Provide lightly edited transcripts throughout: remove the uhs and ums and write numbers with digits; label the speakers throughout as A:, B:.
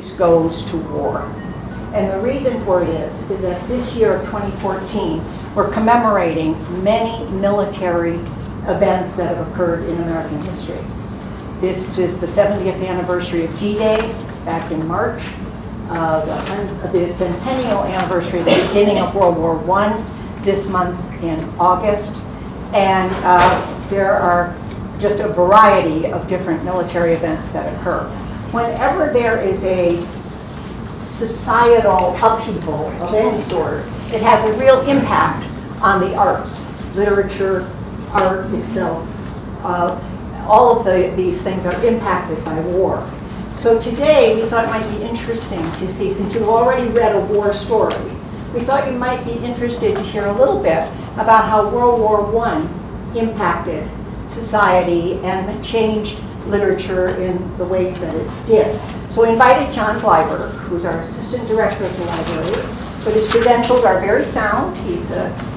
A: increase goes to war. And the reason for it is that this year of 2014, we're commemorating many military events that have occurred in American history. This is the 70th anniversary of D-Day back in March, the centennial anniversary of the beginning of World War I this month in August. And there are just a variety of different military events that occur. Whenever there is a societal upheaval of any sort, it has a real impact on the arts, literature, art itself. All of these things are impacted by war. So today we thought it might be interesting to see, since you've already read a war story, we thought you might be interested to hear a little bit about how World War I impacted society and changed literature in the ways that it did. So we invited John Blyberg, who's our assistant director of the library, but his credentials are very sound. He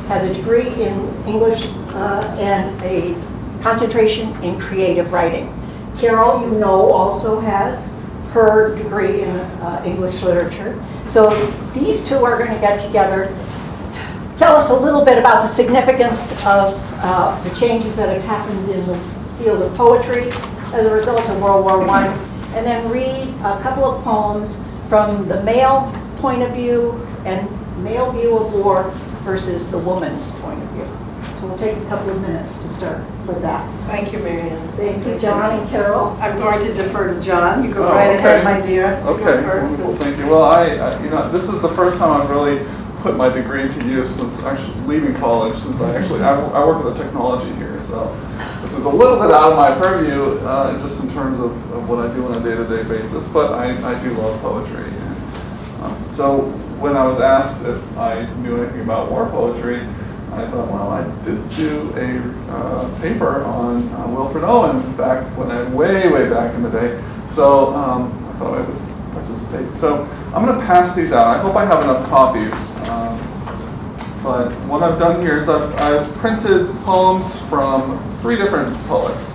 A: has a degree in English and a concentration in creative writing. Carroll, you know, also has her degree in English literature. So these two are going to get together, tell us a little bit about the significance of the changes that have happened in the field of poetry as a result of World War I, and then read a couple of poems from the male point of view and male view of war versus the woman's point of view. So we'll take a couple of minutes to start with that.
B: Thank you, Marianne.
A: Thank you, John and Carol.
B: I'm going to defer to John. You go right ahead, my dear.
C: Okay, wonderful, thank you. Well, I this is the first time I've really put my degree to use since actually leaving college, since I work with the technology here, so this is a little bit out of my purview, just in terms of what I do on a day-to-day basis, but I do love poetry. And, so when I was asked if I knew anything about war poetry, I thought, well, I did do a paper on Wilfred Owen back when way back in the day, so I thought I would participate. So I'm going to pass these out. I hope I have enough copies. But what I've done here is I've printed poems from 3 different poets.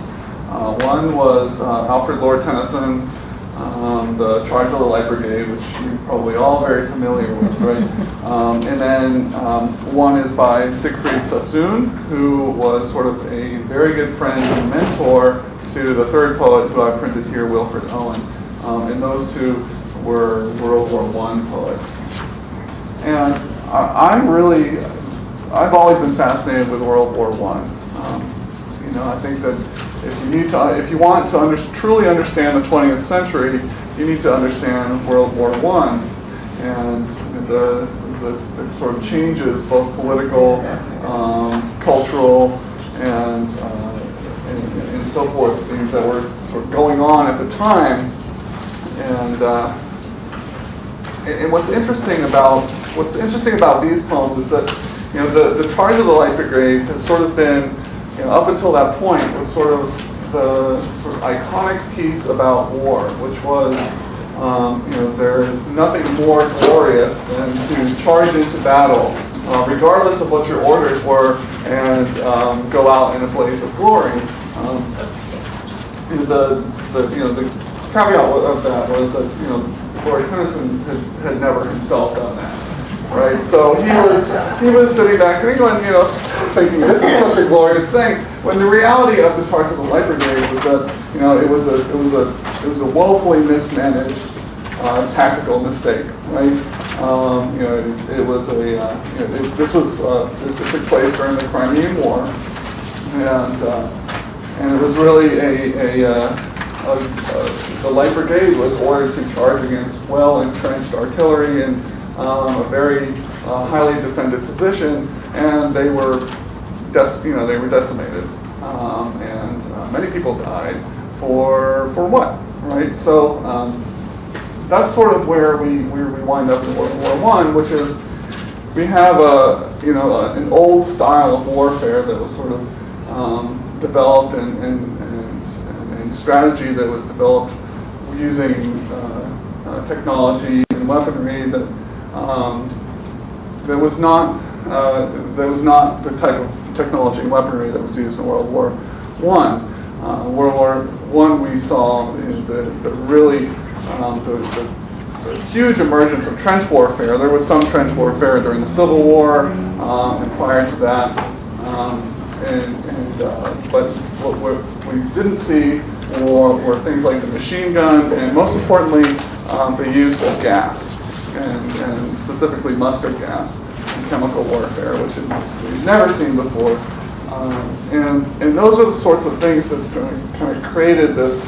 C: One was Alfred Lord Tennyson, the Charge of the Light Brigade, which you're probably all very familiar with, right? And then one is by Siegfried Sassoon, who was sort of a very good friend and mentor to the third poet who I printed here, Wilfred Owen. And those two were World War I poets. And I've always been fascinated with World War I. I think that if you want to truly understand the 20th century, you need to understand World War I and the sort of changes, both political, cultural, and so forth, that were sort of going on at the time. And what's interesting about these poems is that the Charge of the Light Brigade has sort of been, up until that point, was sort of the sort of iconic piece about war, which was there is nothing more glorious than to charge into battle, regardless of what your orders were, and go out in a blaze of glory. The caveat of that was that Lord Tennyson had never himself done that, right? So he was sitting back in England, thinking this is such a glorious thing. When the reality of the Charge of the Light Brigade was that it was a woefully mismanaged tactical mistake, right? It took place during the Crimean War, and it was really the Light Brigade was ordered to charge against well-entrenched artillery in a very highly defended position, and they were decimated, and many people died for what, right? So that's sort of where we wind up in World War I, which is we have an old style of warfare that was sort of developed and strategy that was developed using technology and weaponry that was not the type of technology and weaponry that was used in World War I. World War I, we saw the huge emergence of trench warfare. There was some trench warfare during the Civil War and prior to that. But what we didn't see were things like the machine gun, and most importantly, the use of gas, and specifically mustard gas in chemical warfare, which we've never seen before. And those are the sorts of things that kind of created this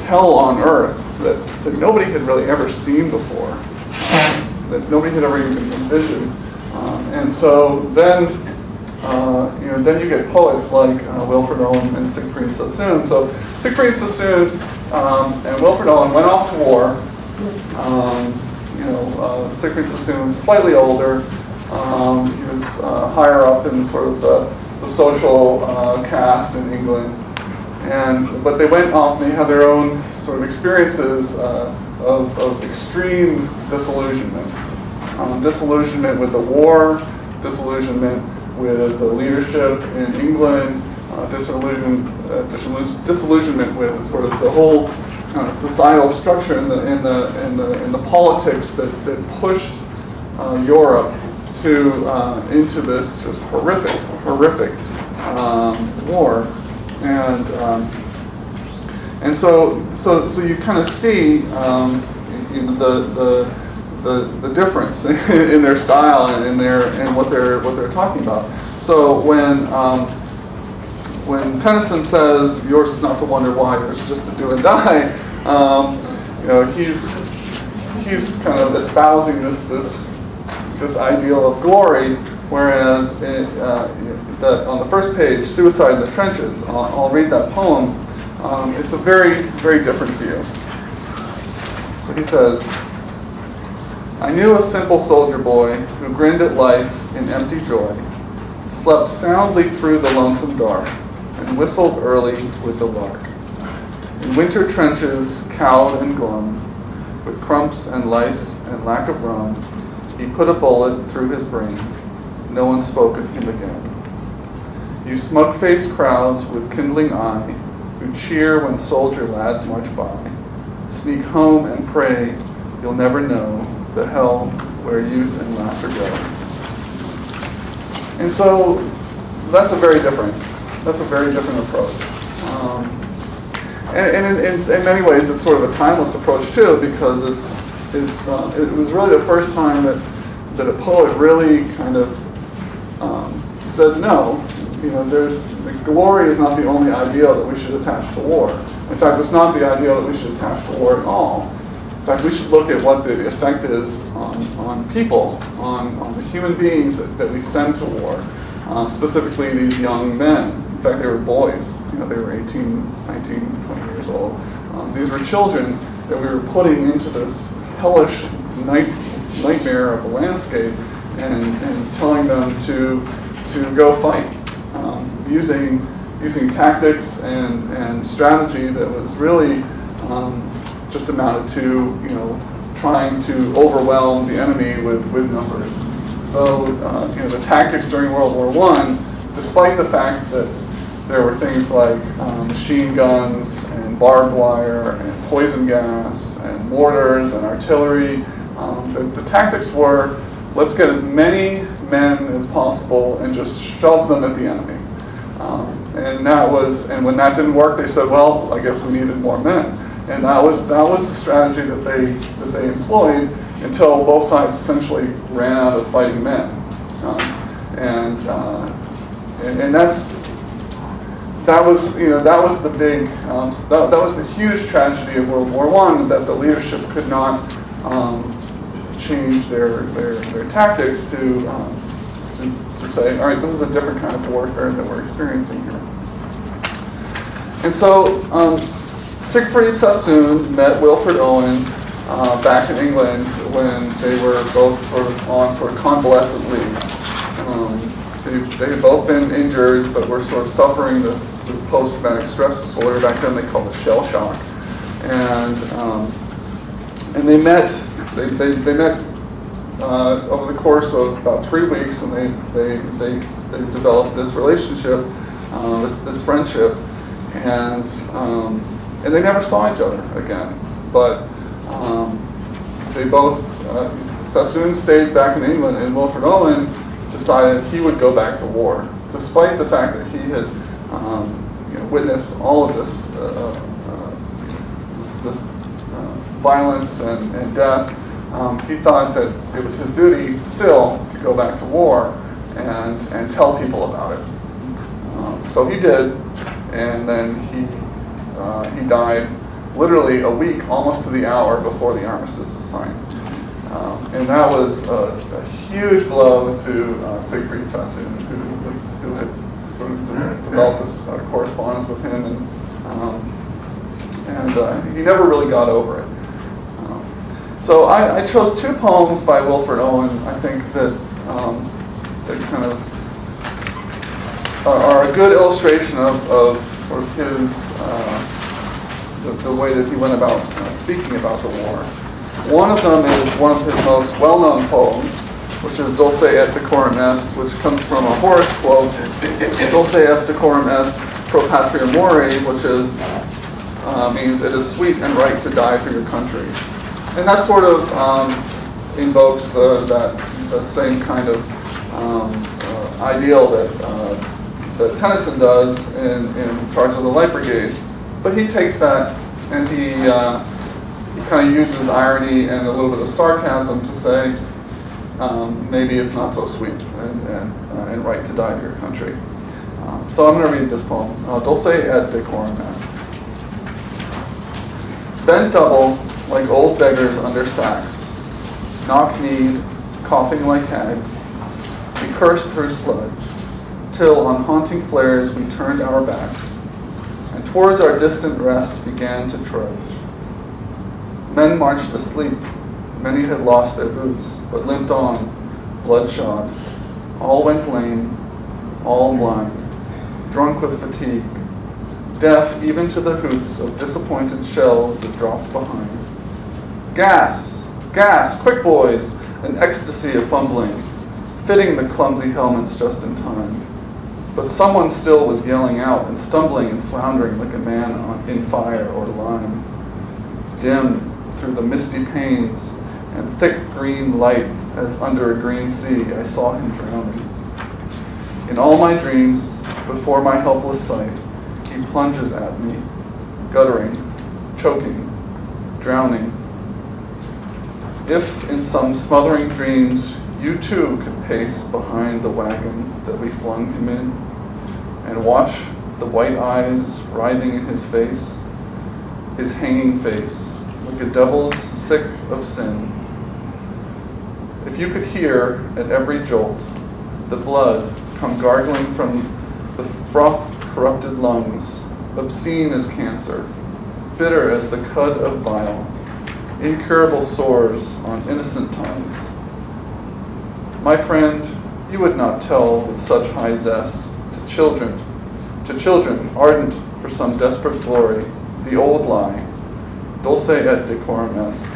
C: hell on earth that nobody had really ever seen before, that nobody had ever even envisioned. And so then, then you get poets like Wilfred Owen and Siegfried Sassoon. So Siegfried Sassoon and Wilfred Owen went off to war. Siegfried Sassoon was slightly older. He was higher up in sort of the social caste in England. But they went off and they had their own sort of experiences of extreme disillusionment. Disillusionment with the war, disillusionment with the leadership in England, disillusionment with sort of the whole societal structure and the politics that pushed Europe into this just horrific war, and so you kind of see the difference in their style and in what they're talking about. So when Tennyson says yours is not to wonder why, yours is just to do and die, he's kind of espousing this ideal of glory, whereas on the first page, Suicide in the Trenches, I'll read that poem. It's a very, very different view. So he says, I knew a simple soldier boy who grinned at life in empty joy, slept soundly through the lonesome dark, and whistled early with the lark. In winter trenches, cowed and glum, with crumps and lice and lack of rum, he put a bullet through his brain. No one spoke of him again. You smug-faced crowds with kindling eye, who cheer when soldier lads march by, sneak home and pray you'll never know the hell where youth and laughter go. And so that's a very different approach. And in many ways, it's sort of a timeless approach too, because it was really the first time that a poet really kind of said no. The glory is not the only ideal that we should attach to war. In fact, it's not the ideal that we should attach to war at all. In fact, we should look at what the effect is on people, on the human beings that we send to war, specifically these young men. In fact, they were boys. They were 18, 19, 20 years old. These were children that we were putting into this hellish nightmare of a landscape and telling them to go fight, using tactics and strategy that was really just amounted to trying to overwhelm the enemy with numbers. So the tactics during World War I, despite the fact that there were things like machine guns and barbed wire and poison gas and mortars and artillery, the tactics were, let's get as many men as possible and just shove them at the enemy. And when that didn't work, they said, well, I guess we needed more men. And that was the strategy that they employed until both sides essentially ran out of fighting men. And that was the big that was the huge tragedy of World War I, that the leadership could not change their tactics to say, all right, this is a different kind of warfare that we're experiencing here. And so Siegfried Sassoon met Wilfred Owen back in England when they were both on convalescent leave. They had both been injured, but were sort of suffering this post-traumatic stress disorder. Back then they called it shell shock. And they met over the course of about 3 weeks, and they developed this relationship, this friendship, and they never saw each other again. But they both, Sassoon stayed back in England, and Wilfred Owen decided he would go back to war, despite the fact that he had witnessed all of this violence and death. He thought that it was his duty still to go back to war and tell people about it. So he did, and then he died literally a week, almost to the hour before the armistice was signed. And that was a huge blow to Siegfried Sassoon, who had sort of developed this correspondence with him, and he never really got over it. So I chose two poems by Wilfred Owen. I think that kind of are a good illustration of sort of his the way that he went about speaking about the war. One of them is one of his most well-known poems, which is Dulce et decorum est, which comes from a Horace quote, Dulce est decorum est pro patria mori, which is means it is sweet and right to die for your country. And that sort of invokes the same kind of ideal that Tennyson does in Charge of the Light Brigade. But he takes that and he kind of uses irony and a little bit of sarcasm to say maybe it's not so sweet and right to die for your country. So I'm going to read this poem, Dulce et decorum est. Bent double like old beggars under sacks, knock-kneed, coughing like hags, we cursed through sludge, till on haunting flares we turned our backs, and towards our distant rest began to trudge. Men marched asleep, many had lost their boots, but limped on, bloodshot. All went lame, all blind, drunk with fatigue, deaf even to the hoots of disappointed shells that dropped behind. Gas! Gas! Quick, boys! An ecstasy of fumbling, fitting the clumsy helmets just in time. But someone still was yelling out and stumbling and floundering like a man in fire or lime. Dim through the misty panes and thick green light as under a green sea, I saw him drowning. In all my dreams, before my helpless sight, he plunges at me, guttering, choking, drowning. If in some smothering dreams you too could pace behind the wagon that we flung him in, and watch the white eyes writhing in his face, his hanging face, like a devil's sick of sin. If you could hear at every jolt the blood come gargling from the froth-corrupted lungs, obscene as cancer, bitter as the cud of bile, incurable sores on innocent tongues. My friend, you would not tell with such high zest to children ardent for some desperate glory, the old lie, dulce et decorum est,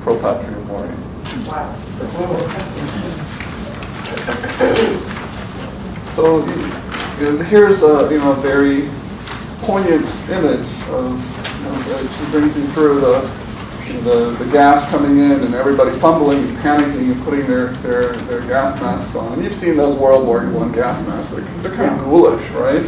C: pro patria mori.
B: Wow.
C: So here's a very poignant image of it brings you through the gas coming in and everybody fumbling and panicking and putting their gas masks on. And you've seen those World War I gas masks. They're kind of ghoulish, right?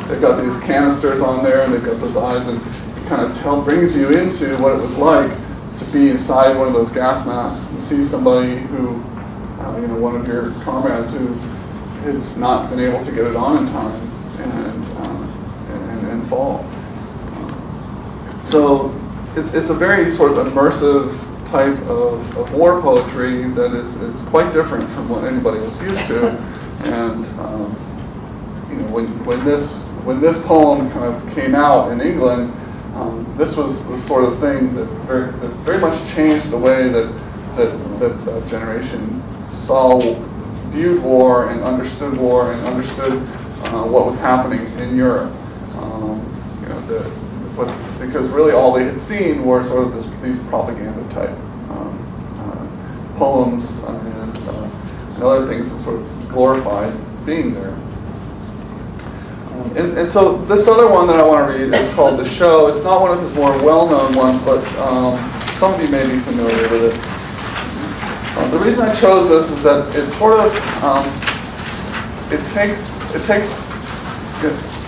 C: They've got these canisters on there and they've got those eyes, and it kind of brings you into what it was like to be inside one of those gas masks and see somebody who, one of your comrades who has not been able to get it on in time and fall. So it's a very sort of immersive type of war poetry that is quite different from what anybody was used to. And when this poem kind of came out in England, this was the sort of thing that very much changed the way that generation viewed war and understood what was happening in Europe. Because really all they had seen were sort of these propaganda type poems and other things that sort of glorified being there. And so this other one that I want to read is called The Show. It's not one of his more well-known ones, but some of you may be familiar with it. The reason I chose this is that it's sort of,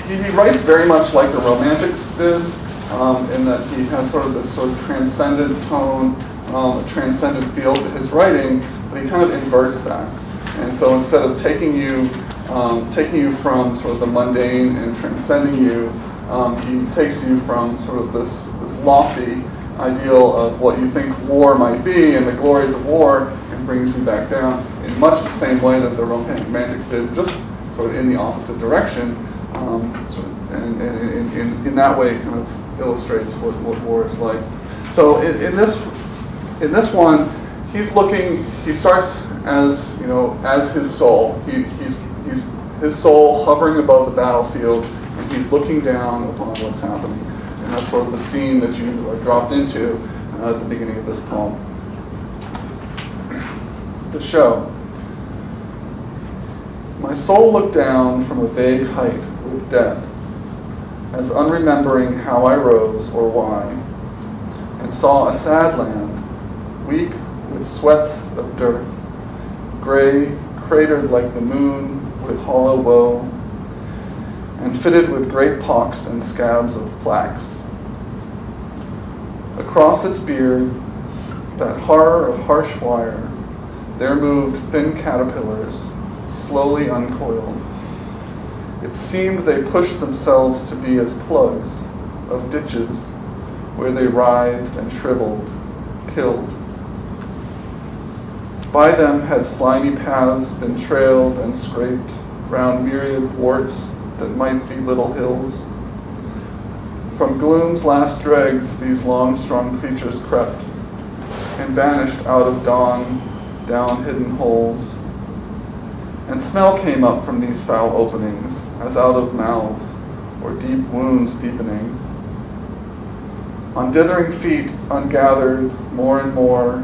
C: he writes very much like the Romantics did, in that he has sort of this sort of transcendent tone, a transcendent feel to his writing, but he kind of inverts that. And so instead of taking you from sort of the mundane and transcending you, he takes you from sort of this lofty ideal of what you think war might be and the glories of war, and brings you back down in much the same way that the Romantics did, just sort of in the opposite direction. And in that way, kind of illustrates what war is like. So in this one, he starts as his soul. He's his soul hovering above the battlefield, and he's looking down upon what's happening. And that's sort of the scene that you are dropped into at the beginning of this poem. The show. My soul looked down from a vague height with death, as unremembering how I rose or why, and saw a sad land, weak with sweats of dearth, gray, cratered like the moon with hollow woe, and fitted with great pocks and scabs of plaques. Across its beard, that horror of harsh wire, there moved thin caterpillars, slowly uncoiled. It seemed they pushed themselves to be as plugs of ditches where they writhed and shriveled, killed. By them had slimy paths been trailed and scraped round myriad warts that might be little hills. From gloom's last dregs these long-strung creatures crept and vanished out of dawn down hidden holes. And smell came up from these foul openings, as out of mouths, or deep wounds deepening. On dithering feet, ungathered, more and more,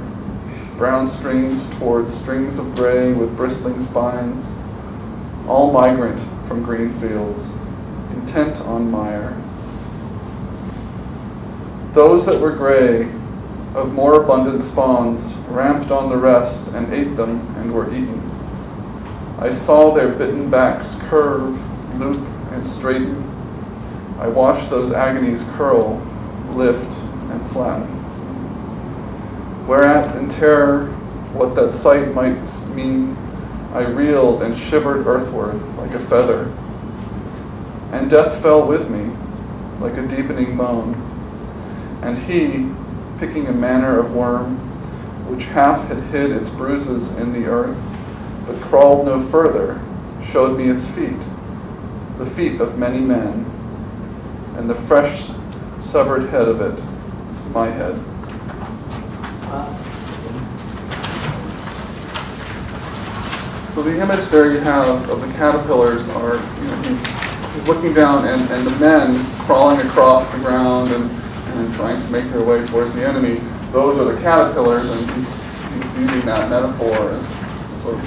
C: brown strings towards strings of gray with bristling spines, all migrant from green fields, intent on mire. Those that were gray, of more abundant spawns, ramped on the rest and ate them and were eaten. I saw their bitten backs curve, loop, and straighten. I watched those agonies curl, lift, and flatten. Whereat, in terror, what that sight might mean, I reeled and shivered earthward like a feather. And death fell with me, like a deepening moan. And he, picking a manner of worm, which half had hid its bruises in the earth, but crawled no further, showed me its feet, the feet of many men, and the fresh severed head of it, my head. So the image there you have of the caterpillars are, he's looking down, and the men crawling across the ground and trying to make their way towards the enemy. Those are the caterpillars, and he's using that metaphor as sort of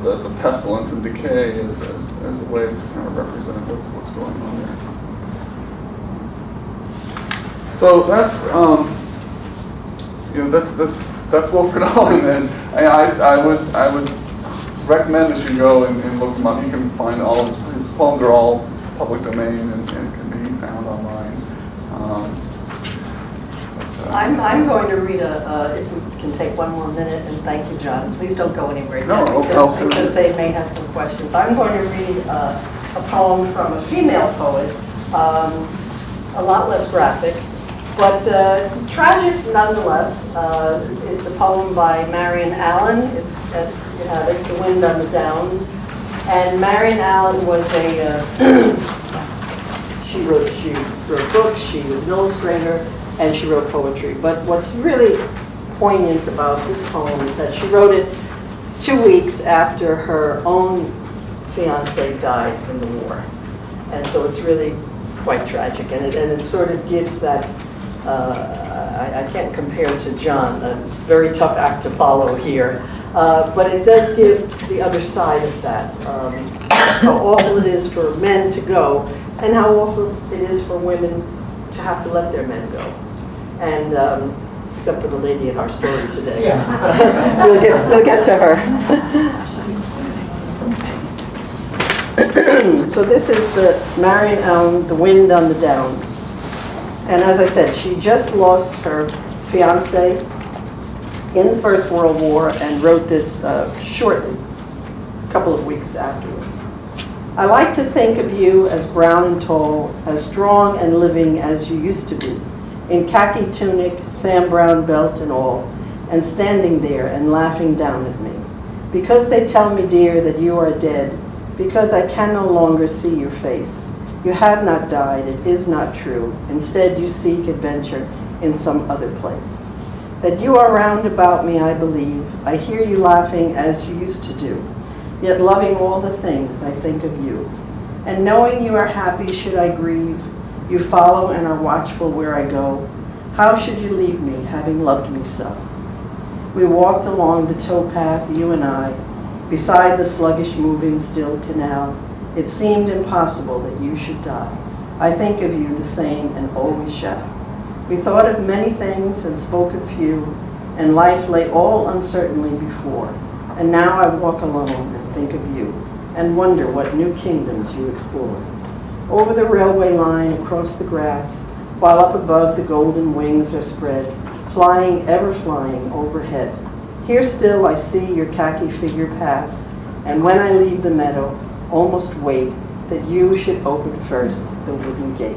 C: the pestilence and decay as a way to kind of represent what's going on there. So that's Wilfred Owen, and I would recommend that you go and look him up. You can find all of his poems are all public domain and can be found online.
B: I'm going to read if we can take one more minute, and thank you, John. Please don't go anywhere
C: No,
B: yet, because they may have some questions. I'm going to read a poem from a female poet, a lot less graphic, but tragic nonetheless. It's a poem by Marianne Allen. It's The Wind on the Downs. And Marianne Allen was she wrote books, she was an illustrator, and she wrote poetry. But what's really poignant about this poem is that she wrote it 2 weeks after her own fiance died in the war. And so it's really quite tragic. And it sort of gives that, I can't compare it to John, it's a very tough act to follow here. But it does give the other side of that, how awful it is for men to go, and how awful it is for women to have to let their men go. And except for the lady in our story today. We'll get to her. So this is the Marianne, the wind on the downs. And as I said, she just lost her fiance in the First World War and wrote this shortly, a couple of weeks afterwards. I like to think of you as brown and tall, as strong and living as you used to be, in khaki tunic, Sam Brown belt and all, and standing there and laughing down at me. Because they tell me, dear, that you are dead, because I can no longer see your face. You have not died, it is not true. Instead, you seek adventure in some other place. That you are round about me, I believe. I hear you laughing as you used to do, yet loving all the things I think of you. And knowing you are happy, should I grieve? You follow and are watchful where I go. How should you leave me, having loved me so? We walked along the towpath, you and I, beside the sluggish moving still canal. It seemed impossible that you should die. I think of you the same and always shall. We thought of many things and spoke of few, and life lay all uncertainly before. And now I walk alone and think of you, and wonder what new kingdoms you explore. Over the railway line, across the grass, while up above the golden wings are spread, flying, ever flying overhead. Here still I see your khaki figure pass, and when I leave the meadow, almost wait that you should open first the wooden gate.